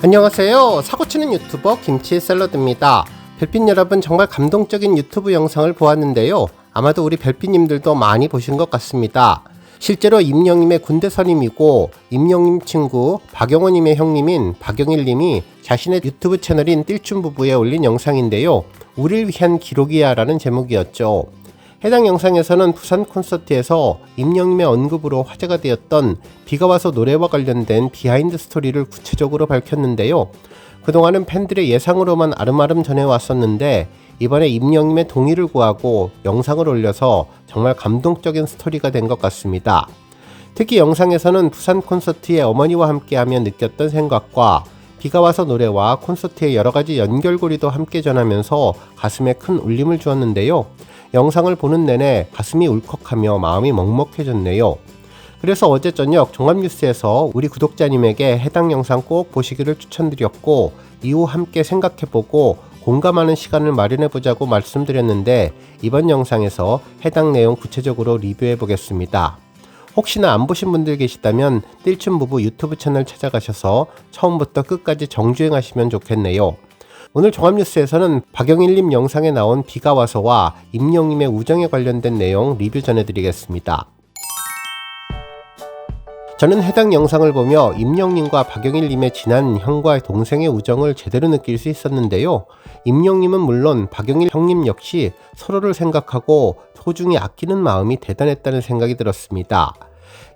안녕하세요. 사고치는 유튜버 김치샐러드입니다. 별빛 여러분, 정말 감동적인 유튜브 영상을 보았는데요. 아마도 우리 별빛님들도 많이 보신 것 같습니다. 실제로 임영님의 군대 선임이고 임영님 친구 박영호님의 형님인 박영일님이 자신의 유튜브 채널인 띨춤부부에 올린 영상인데요. 우릴 위한 기록이야 라는 제목이었죠. 해당 영상에서는 부산 콘서트에서 임영님의 언급으로 화제가 되었던 비가 와서 노래와 관련된 비하인드 스토리를 구체적으로 밝혔는데요. 그동안은 팬들의 예상으로만 아름아름 전해왔었는데 이번에 임영님의 동의를 구하고 영상을 올려서 정말 감동적인 스토리가 된 것 같습니다. 특히 영상에서는 부산 콘서트에 어머니와 함께하며 느꼈던 생각과 비가 와서 노래와 콘서트의 여러가지 연결고리도 함께 전하면서 가슴에 큰 울림을 주었는데요. 영상을 보는 내내 가슴이 울컥하며 마음이 먹먹해졌네요. 그래서 어제 저녁 종합뉴스에서 우리 구독자님에게 해당 영상 꼭 보시기를 추천드렸고 이후 함께 생각해보고 공감하는 시간을 마련해보자고 말씀드렸는데 이번 영상에서 해당 내용 구체적으로 리뷰해보겠습니다. 혹시나 안 보신 분들 계시다면 띨춤부부 유튜브 채널 찾아가셔서 처음부터 끝까지 정주행하시면 좋겠네요. 오늘 종합뉴스에서는 박영일님 영상에 나온 비가 와서와 임영님의 우정에 관련된 내용 리뷰 전해드리겠습니다. 저는 해당 영상을 보며 임영님과 박영일님의 진한 형과 동생의 우정을 제대로 느낄 수 있었는데요. 임영님은 물론 박영일 형님 역시 서로를 생각하고 소중히 아끼는 마음이 대단했다는 생각이 들었습니다.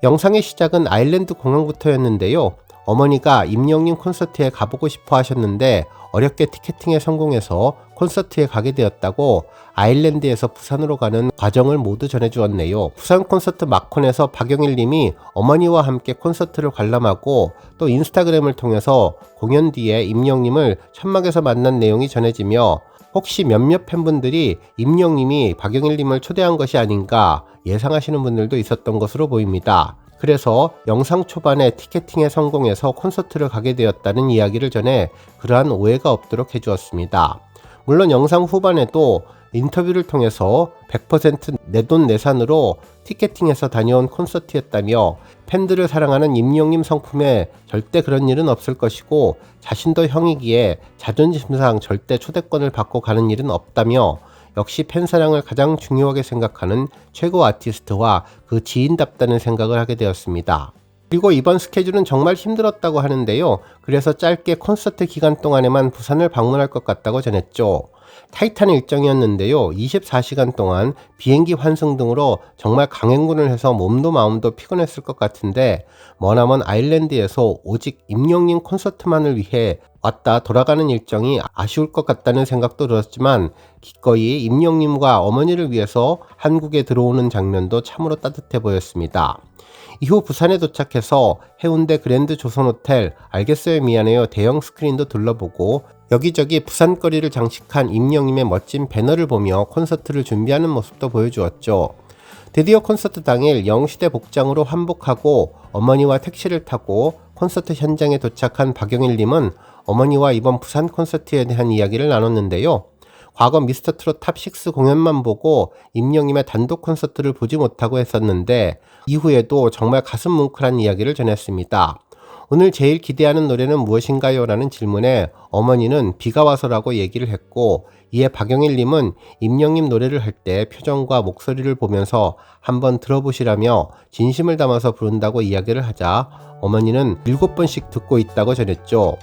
영상의 시작은 아일랜드 공항부터였는데요. 어머니가 임영님 콘서트에 가보고 싶어 하셨는데 어렵게 티켓팅에 성공해서 콘서트에 가게 되었다고 아일랜드에서 부산으로 가는 과정을 모두 전해주었네요. 부산 콘서트 막콘에서 박영일님이 어머니와 함께 콘서트를 관람하고 또 인스타그램을 통해서 공연 뒤에 임영님을 천막에서 만난 내용이 전해지며 혹시 몇몇 팬분들이 임영님이 박영일님을 초대한 것이 아닌가 예상하시는 분들도 있었던 것으로 보입니다. 그래서 영상 초반에 티켓팅에 성공해서 콘서트를 가게 되었다는 이야기를 전해 그러한 오해가 없도록 해주었습니다. 물론 영상 후반에도 인터뷰를 통해서 100% 내돈내산으로 티켓팅해서 다녀온 콘서트였다며 팬들을 사랑하는 임영님 성품에 절대 그런 일은 없을 것이고 자신도 형이기에 자존심상 절대 초대권을 받고 가는 일은 없다며 역시 팬사랑을 가장 중요하게 생각하는 최고 아티스트와 그 지인답다는 생각을 하게 되었습니다. 그리고 이번 스케줄은 정말 힘들었다고 하는데요. 그래서 짧게 콘서트 기간 동안에만 부산을 방문할 것 같다고 전했죠. 타이탄 일정이었는데요. 24시간 동안 비행기 환승 등으로 정말 강행군을 해서 몸도 마음도 피곤했을 것 같은데 머나먼 아일랜드에서 오직 임영님 콘서트만을 위해 왔다 돌아가는 일정이 아쉬울 것 같다는 생각도 들었지만 기꺼이 임영님과 어머니를 위해서 한국에 들어오는 장면도 참으로 따뜻해 보였습니다. 이후 부산에 도착해서 해운대 그랜드 조선호텔 알겠어요 미안해요 대형 스크린도 둘러보고 여기저기 부산거리를 장식한 임영님의 멋진 배너를 보며 콘서트를 준비하는 모습도 보여주었죠. 드디어 콘서트 당일 영시대 복장으로 환복하고 어머니와 택시를 타고 콘서트 현장에 도착한 박영일님은 어머니와 이번 부산 콘서트에 대한 이야기를 나눴는데요. 과거 미스터트롯 탑6 공연만 보고 임영님의 단독 콘서트를 보지 못하고 했었는데 이후에도 정말 가슴 뭉클한 이야기를 전했습니다. 오늘 제일 기대하는 노래는 무엇인가요? 라는 질문에 어머니는 비가 와서라고 얘기를 했고 이에 박영일님은 임영님 노래를 할 때 표정과 목소리를 보면서 한번 들어보시라며 진심을 담아서 부른다고 이야기를 하자 어머니는 7번씩 듣고 있다고 전했죠.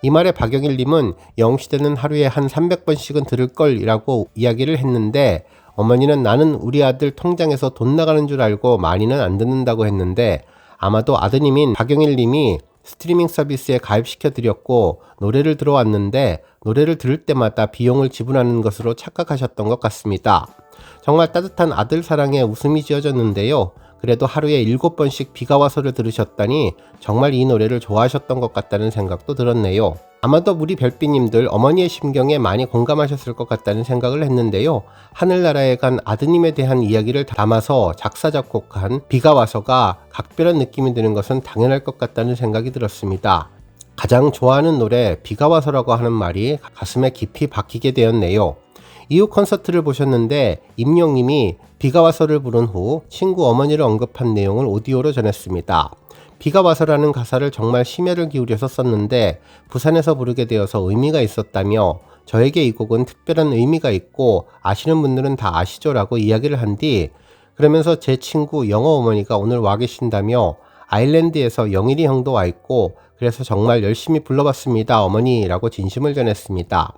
이 말에 박영일님은 영시대는 하루에 한 300번씩은 들을걸 이라고 이야기를 했는데 어머니는 나는 우리 아들 통장에서 돈 나가는 줄 알고 많이는 안 듣는다고 했는데 아마도 아드님인 박영일님이 스트리밍 서비스에 가입시켜 드렸고 노래를 들어왔는데 노래를 들을 때마다 비용을 지불하는 것으로 착각하셨던 것 같습니다. 정말 따뜻한 아들 사랑에 웃음이 지어졌는데요. 그래도 하루에 7번씩 비가 와서를 들으셨다니 정말 이 노래를 좋아하셨던 것 같다는 생각도 들었네요. 아마도 우리 별빛님들 어머니의 심경에 많이 공감하셨을 것 같다는 생각을 했는데요. 하늘나라에 간 아드님에 대한 이야기를 담아서 작사 작곡한 비가 와서가 각별한 느낌이 드는 것은 당연할 것 같다는 생각이 들었습니다. 가장 좋아하는 노래 비가 와서라고 하는 말이 가슴에 깊이 박히게 되었네요. 이후 콘서트를 보셨는데 임영님이 비가 와서를 부른 후 친구 어머니를 언급한 내용을 오디오로 전했습니다. 비가 와서라는 가사를 정말 심혈을 기울여서 썼는데 부산에서 부르게 되어서 의미가 있었다며 저에게 이 곡은 특별한 의미가 있고 아시는 분들은 다 아시죠? 라고 이야기를 한 뒤 그러면서 제 친구 영어 어머니가 오늘 와 계신다며 아일랜드에서 영일이 형도 와 있고 그래서 정말 열심히 불러봤습니다 어머니 라고 진심을 전했습니다.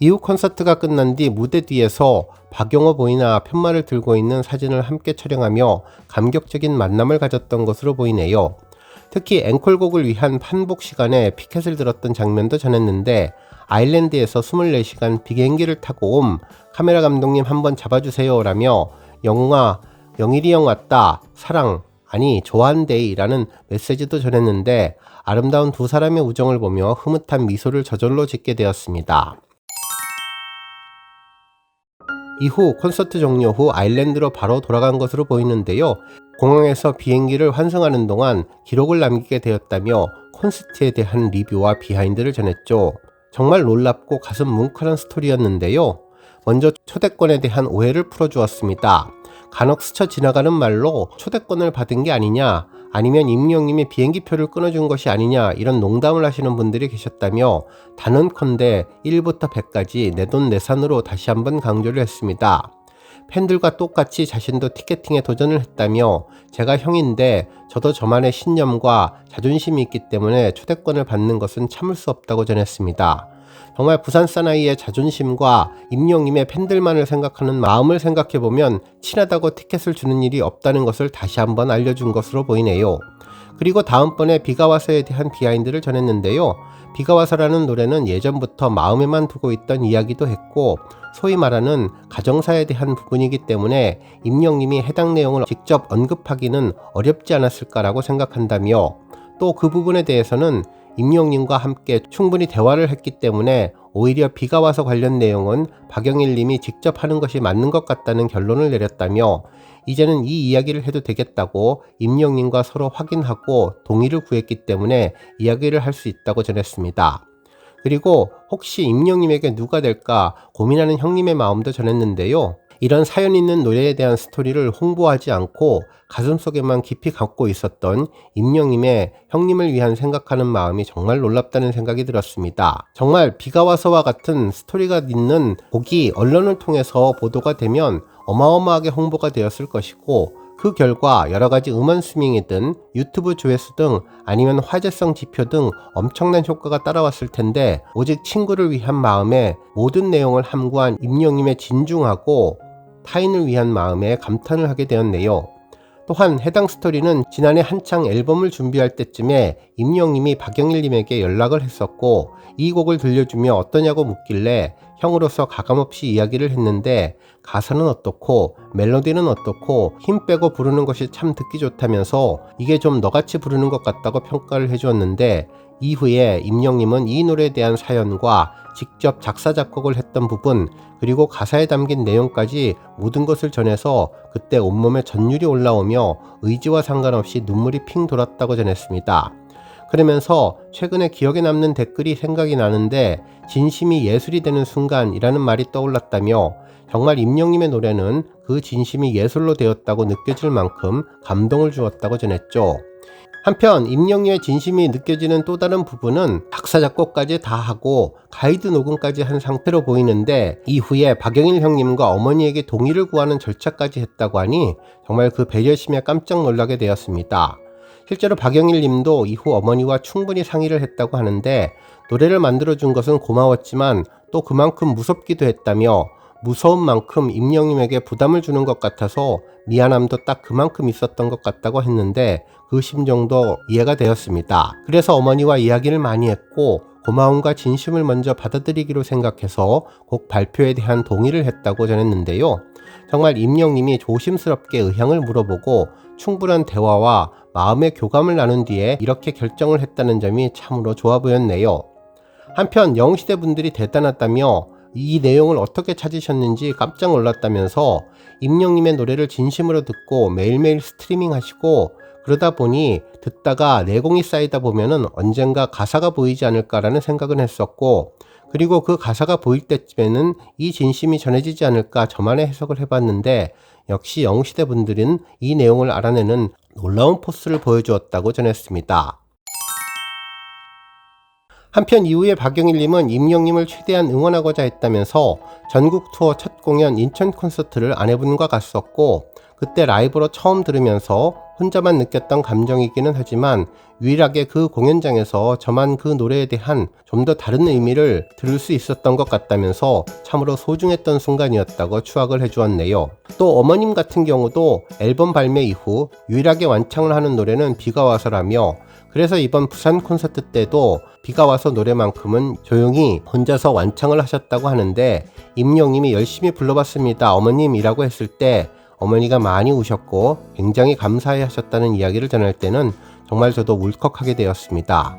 이후 콘서트가 끝난 뒤 무대 뒤에서 박용호 보이나 편말을 들고 있는 사진을 함께 촬영하며 감격적인 만남을 가졌던 것으로 보이네요. 특히 앵콜곡을 위한 판복 시간에 피켓을 들었던 장면도 전했는데 아일랜드에서 24시간 비행기를 타고 옴 카메라 감독님 한번 잡아주세요 라며 영웅아 영일이 형 왔다 사랑 아니 좋아한데이 라는 메시지도 전했는데 아름다운 두 사람의 우정을 보며 흐뭇한 미소를 저절로 짓게 되었습니다. 이후 콘서트 종료 후 아일랜드로 바로 돌아간 것으로 보이는데요. 공항에서 비행기를 환승하는 동안 기록을 남기게 되었다며 콘서트에 대한 리뷰와 비하인드를 전했죠. 정말 놀랍고 가슴 뭉클한 스토리였는데요. 먼저 초대권에 대한 오해를 풀어주었습니다. 간혹 스쳐 지나가는 말로 초대권을 받은 게 아니냐 아니면 임영님이 비행기표를 끊어준 것이 아니냐 이런 농담을 하시는 분들이 계셨다며 단언컨대 1부터 100까지 내돈내산으로 다시 한번 강조를 했습니다. 팬들과 똑같이 자신도 티켓팅에 도전을 했다며 제가 형인데 저도 저만의 신념과 자존심이 있기 때문에 초대권을 받는 것은 참을 수 없다고 전했습니다. 정말 부산 사나이의 자존심과 임영님의 팬들만을 생각하는 마음을 생각해보면 친하다고 티켓을 주는 일이 없다는 것을 다시 한번 알려준 것으로 보이네요. 그리고 다음번에 비가 와서에 대한 비하인드를 전했는데요. 비가 와서라는 노래는 예전부터 마음에만 두고 있던 이야기도 했고 소위 말하는 가정사에 대한 부분이기 때문에 임영님이 해당 내용을 직접 언급하기는 어렵지 않았을까라고 생각한다며 또 그 부분에 대해서는 임영님과 함께 충분히 대화를 했기 때문에 오히려 비가 와서 관련 내용은 박영일님이 직접 하는 것이 맞는 것 같다는 결론을 내렸다며 이제는 이 이야기를 해도 되겠다고 임영님과 서로 확인하고 동의를 구했기 때문에 이야기를 할 수 있다고 전했습니다. 그리고 혹시 임영님에게 누가 될까 고민하는 형님의 마음도 전했는데요. 이런 사연 있는 노래에 대한 스토리를 홍보하지 않고 가슴속에만 깊이 갖고 있었던 임영님의 형님을 위한 생각하는 마음이 정말 놀랍다는 생각이 들었습니다. 정말 비가 와서와 같은 스토리가 있는 곡이 언론을 통해서 보도가 되면 어마어마하게 홍보가 되었을 것이고 그 결과 여러가지 음원 스밍이든 유튜브 조회수 등 아니면 화제성 지표 등 엄청난 효과가 따라왔을 텐데 오직 친구를 위한 마음에 모든 내용을 함구한 임영님의 진중하고 타인을 위한 마음에 감탄을 하게 되었네요. 또한 해당 스토리는 지난해 한창 앨범을 준비할 때쯤에 임영님이 박영일님에게 연락을 했었고 이 곡을 들려주며 어떠냐고 묻길래 형으로서 가감없이 이야기를 했는데 가사는 어떻고 멜로디는 어떻고 힘 빼고 부르는 것이 참 듣기 좋다면서 이게 좀 너같이 부르는 것 같다고 평가를 해주었는데 이후에 임영님은 이 노래에 대한 사연과 직접 작사 작곡을 했던 부분 그리고 가사에 담긴 내용까지 모든 것을 전해서 그때 온몸에 전율이 올라오며 의지와 상관없이 눈물이 핑 돌았다고 전했습니다. 그러면서 최근에 기억에 남는 댓글이 생각이 나는데 진심이 예술이 되는 순간이라는 말이 떠올랐다며 정말 임영님의 노래는 그 진심이 예술로 되었다고 느껴질 만큼 감동을 주었다고 전했죠. 한편 임영님의 진심이 느껴지는 또 다른 부분은 작사 작곡까지 다 하고 가이드 녹음까지 한 상태로 보이는데 이후에 박영일 형님과 어머니에게 동의를 구하는 절차까지 했다고 하니 정말 그 배려심에 깜짝 놀라게 되었습니다. 실제로 박영일 님도 이후 어머니와 충분히 상의를 했다고 하는데 노래를 만들어준 것은 고마웠지만 또 그만큼 무섭기도 했다며 무서운 만큼 임영님에게 부담을 주는 것 같아서 미안함도 딱 그만큼 있었던 것 같다고 했는데 그 심정도 이해가 되었습니다. 그래서 어머니와 이야기를 많이 했고 고마움과 진심을 먼저 받아들이기로 생각해서 곡 발표에 대한 동의를 했다고 전했는데요. 정말 임영님이 조심스럽게 의향을 물어보고 충분한 대화와 마음의 교감을 나눈 뒤에 이렇게 결정을 했다는 점이 참으로 좋아 보였네요. 한편 영시대 분들이 대단하다며 이 내용을 어떻게 찾으셨는지 깜짝 놀랐다면서 임영님의 노래를 진심으로 듣고 매일매일 스트리밍 하시고 그러다 보니 듣다가 내공이 쌓이다 보면은 언젠가 가사가 보이지 않을까라는 생각은 했었고 그리고 그 가사가 보일 때쯤에는 이 진심이 전해지지 않을까 저만의 해석을 해봤는데 역시 영시대 분들은 이 내용을 알아내는 놀라운 포스를 보여주었다고 전했습니다. 한편 이후에 박영일님은 임영님을 최대한 응원하고자 했다면서 전국 투어 첫 공연 인천 콘서트를 아내분과 갔었고, 그때 라이브로 처음 들으면서 혼자만 느꼈던 감정이기는 하지만 유일하게 그 공연장에서 저만 그 노래에 대한 좀 더 다른 의미를 들을 수 있었던 것 같다면서 참으로 소중했던 순간이었다고 추억을 해주었네요. 또 어머님 같은 경우도 앨범 발매 이후 유일하게 완창을 하는 노래는 비가 와서라며, 그래서 이번 부산 콘서트 때도 비가 와서 노래만큼은 조용히 혼자서 완창을 하셨다고 하는데, 임영님이 열심히 불러봤습니다 어머님이라고 했을 때 어머니가 많이 우셨고 굉장히 감사해 하셨다는 이야기를 전할 때는 정말 저도 울컥하게 되었습니다.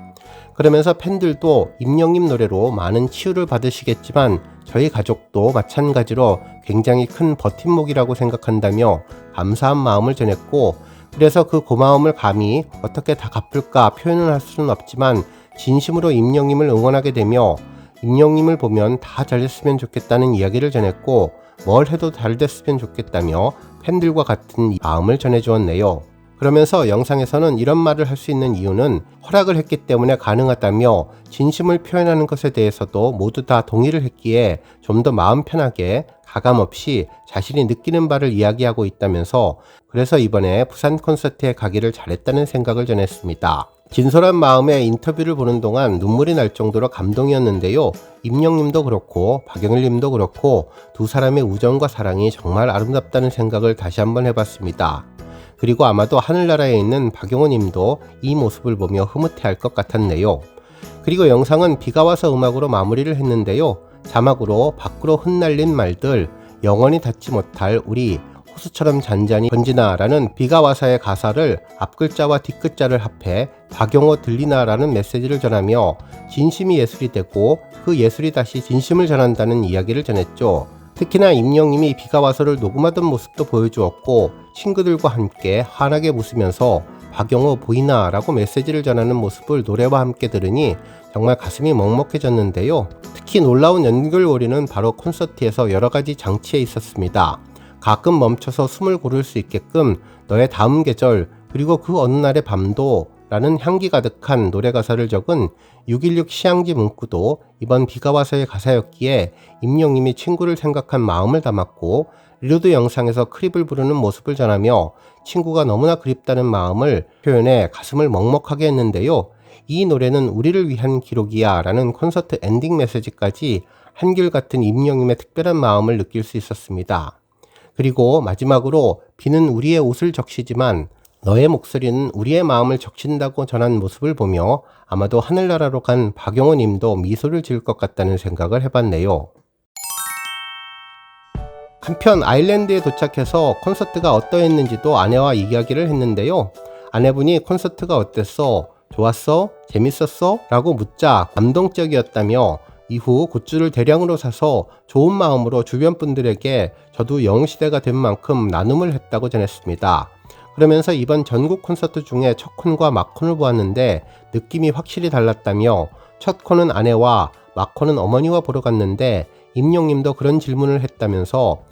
그러면서 팬들도 임영님 노래로 많은 치유를 받으시겠지만 저희 가족도 마찬가지로 굉장히 큰 버팀목이라고 생각한다며 감사한 마음을 전했고, 그래서 그 고마움을 감히 어떻게 다 갚을까 표현을 할 수는 없지만 진심으로 임영님을 응원하게 되며 임영님을 보면 다 잘됐으면 좋겠다는 이야기를 전했고, 뭘 해도 잘 됐으면 좋겠다며 팬들과 같은 마음을 전해주었네요. 그러면서 영상에서는 이런 말을 할 수 있는 이유는 허락을 했기 때문에 가능하다며 진심을 표현하는 것에 대해서도 모두 다 동의를 했기에 좀 더 마음 편하게 가감없이 자신이 느끼는 바를 이야기하고 있다면서, 그래서 이번에 부산 콘서트에 가기를 잘했다는 생각을 전했습니다. 진솔한 마음에 인터뷰를 보는 동안 눈물이 날 정도로 감동이었는데요. 임영님도 그렇고 박영일님도 그렇고 두 사람의 우정과 사랑이 정말 아름답다는 생각을 다시 한번 해봤습니다. 그리고 아마도 하늘나라에 있는 박용호님도 이 모습을 보며 흐뭇해할 것 같았네요. 그리고 영상은 비가 와서 음악으로 마무리를 했는데요. 자막으로 밖으로 흩날린 말들, 영원히 닿지 못할 우리, 호수처럼 잔잔히 번지나 라는 비가 와서의 가사를 앞글자와 뒷글자를 합해 박용호 들리나 라는 메시지를 전하며 진심이 예술이 되고 그 예술이 다시 진심을 전한다는 이야기를 전했죠. 특히나 임영님이 비가 와서를 녹음하던 모습도 보여주었고, 친구들과 함께 환하게 웃으면서 박용호 보이나 라고 메시지를 전하는 모습을 노래와 함께 들으니 정말 가슴이 먹먹해졌는데요. 특히 놀라운 연결고리는 바로 콘서트에서 여러가지 장치에 있었습니다. 가끔 멈춰서 숨을 고를 수 있게끔 너의 다음 계절 그리고 그 어느 날의 밤도 라는 향기 가득한 노래 가사를 적은 6.16 시향지 문구도 이번 비가 와서의 가사였기에 임영님이 친구를 생각한 마음을 담았고, 리로드 영상에서 크립을 부르는 모습을 전하며 친구가 너무나 그립다는 마음을 표현해 가슴을 먹먹하게 했는데요. 이 노래는 우리를 위한 기록이야 라는 콘서트 엔딩 메시지까지 한결같은 임영님의 특별한 마음을 느낄 수 있었습니다. 그리고 마지막으로 비는 우리의 옷을 적시지만 너의 목소리는 우리의 마음을 적신다고 전한 모습을 보며 아마도 하늘나라로 간 박용호 님도 미소를 지을 것 같다는 생각을 해봤네요. 한편 아일랜드에 도착해서 콘서트가 어떠했는지도 아내와 이야기를 했는데요. 아내분이 콘서트가 어땠어? 좋았어? 재밌었어? 라고 묻자 감동적이었다며 이후 굿즈를 대량으로 사서 좋은 마음으로 주변 분들에게 저도 영웅시대가 된 만큼 나눔을 했다고 전했습니다. 그러면서 이번 전국 콘서트 중에 첫 콘과 막콘을 보았는데 느낌이 확실히 달랐다며, 첫 콘은 아내와 막콘은 어머니와 보러 갔는데 임영님도 그런 질문을 했다면서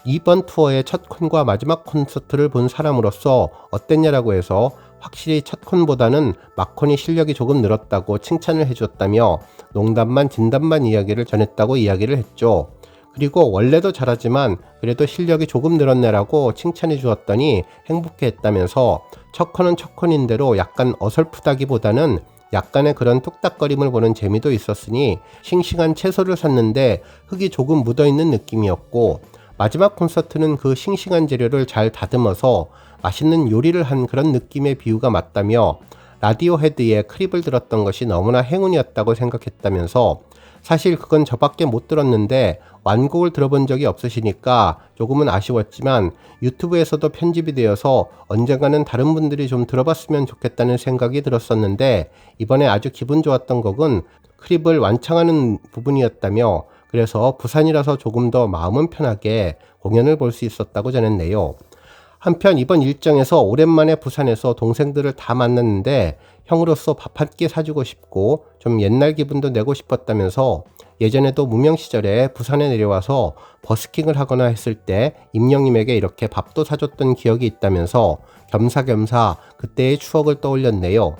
이번 투어의 첫 콘과 마지막 콘서트를 본 사람으로서 어땠냐라고 해서 확실히 첫 콘보다는 막콘이 실력이 조금 늘었다고 칭찬을 해줬다며 농담만 진담만 이야기를 전했다고 이야기를 했죠. 그리고 원래도 잘하지만 그래도 실력이 조금 늘었네라고 칭찬해 주었더니 행복해 했다면서 첫 콘은 첫 콘인 대로 약간 어설프다기보다는 약간의 그런 뚝딱거림을 보는 재미도 있었으니 싱싱한 채소를 샀는데 흙이 조금 묻어있는 느낌이었고, 마지막 콘서트는 그 싱싱한 재료를 잘 다듬어서 맛있는 요리를 한 그런 느낌의 비유가 맞다며 라디오 헤드에 크립을 들었던 것이 너무나 행운이었다고 생각했다면서, 사실 그건 저밖에 못 들었는데 완곡을 들어본 적이 없으시니까 조금은 아쉬웠지만 유튜브에서도 편집이 되어서 언젠가는 다른 분들이 좀 들어봤으면 좋겠다는 생각이 들었었는데 이번에 아주 기분 좋았던 곡은 크립을 완창하는 부분이었다며, 그래서 부산이라서 조금 더 마음은 편하게 공연을 볼 수 있었다고 전했네요. 한편 이번 일정에서 오랜만에 부산에서 동생들을 다 만났는데 형으로서 밥 한 끼 사주고 싶고 좀 옛날 기분도 내고 싶었다면서 예전에도 무명 시절에 부산에 내려와서 버스킹을 하거나 했을 때 임영님에게 이렇게 밥도 사줬던 기억이 있다면서 겸사겸사 그때의 추억을 떠올렸네요.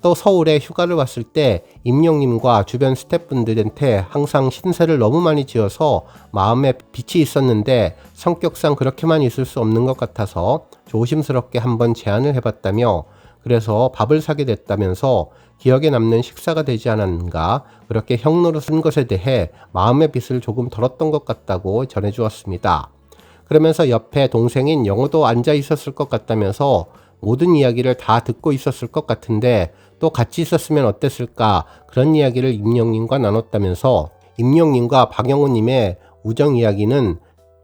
또 서울에 휴가를 왔을 때 임영님과 주변 스태프분들한테 항상 신세를 너무 많이 지어서 마음에 빛이 있었는데 성격상 그렇게만 있을 수 없는 것 같아서 조심스럽게 한번 제안을 해봤다며, 그래서 밥을 사게 됐다면서 기억에 남는 식사가 되지 않았는가, 그렇게 형노릇한 것에 대해 마음의 빛을 조금 덜었던 것 같다고 전해주었습니다. 그러면서 옆에 동생인 영호도 앉아 있었을 것 같다면서 모든 이야기를 다 듣고 있었을 것 같은데 또 같이 있었으면 어땠을까, 그런 이야기를 임영님과 나눴다면서 임영님과 박영호님의 우정 이야기는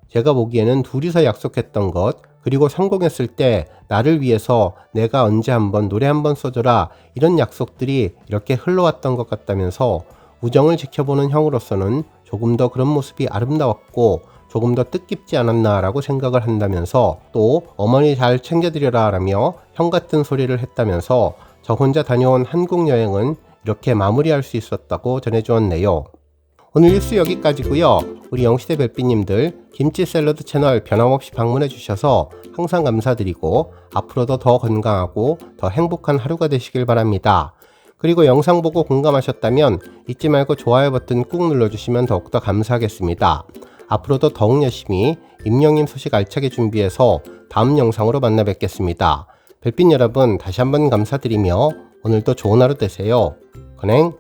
제가 보기에는 둘이서 약속했던 것, 그리고 성공했을 때 나를 위해서 내가 언제 한번 노래 한번 써줘라, 이런 약속들이 이렇게 흘러왔던 것 같다면서 우정을 지켜보는 형으로서는 조금 더 그런 모습이 아름다웠고 조금 더 뜻깊지 않았나 라고 생각을 한다면서, 또 어머니 잘 챙겨드려라 라며 형 같은 소리를 했다면서 저 혼자 다녀온 한국 여행은 이렇게 마무리할 수 있었다고 전해주었네요. 오늘 뉴스 여기까지고요. 우리 영시대 별빛님들 김치 샐러드 채널 변함없이 방문해 주셔서 항상 감사드리고 앞으로도 더 건강하고 더 행복한 하루가 되시길 바랍니다. 그리고 영상 보고 공감하셨다면 잊지 말고 좋아요 버튼 꾹 눌러주시면 더욱더 감사하겠습니다. 앞으로도 더욱 열심히 임영님 소식 알차게 준비해서 다음 영상으로 만나 뵙겠습니다. 별빛 여러분 다시 한번 감사드리며 오늘도 좋은 하루 되세요. 건행.